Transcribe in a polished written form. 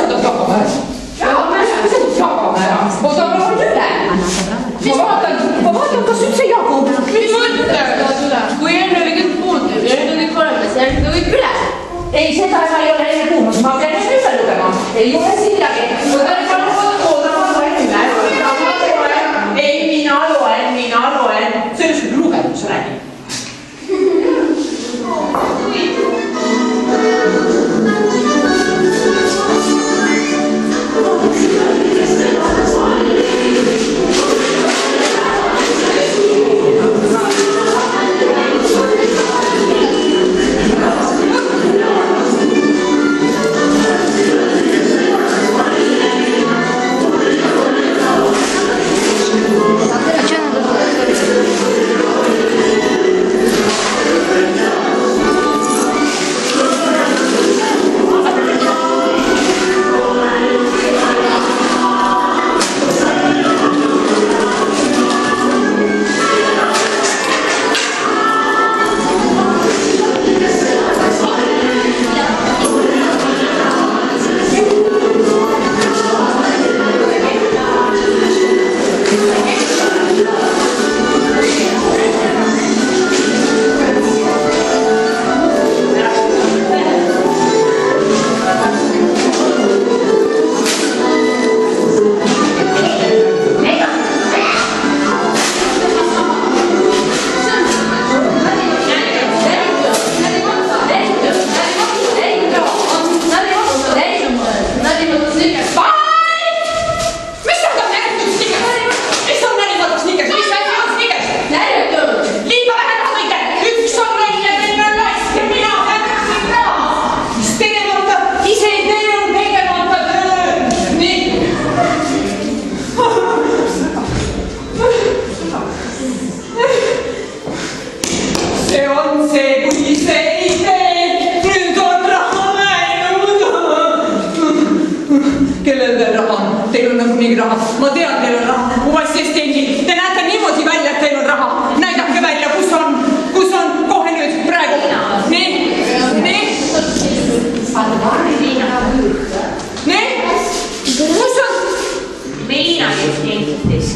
tahad jagama ära? Mis sa jagama ära? Oota, ma olen üle. Ma vaatan, kas üldse jagub. Mis mõte? Kui enne oli kõik puud ja nüüd on kõik olemas ja nüüd on kõik üle. Ei, seda ei ole enne kuulnud. Ma pean enne üle lugema. Ei ole siin midagi. Ei, mina loen. See on ükskord lugenud, mis sa räägid. Ma tean, teil on raha. Mu assistendid, te näete niimoodi välja, et teil on raha. Näidake välja, kus on kohe nüüd praegu. Nii? Kus on? Liina just kingitis.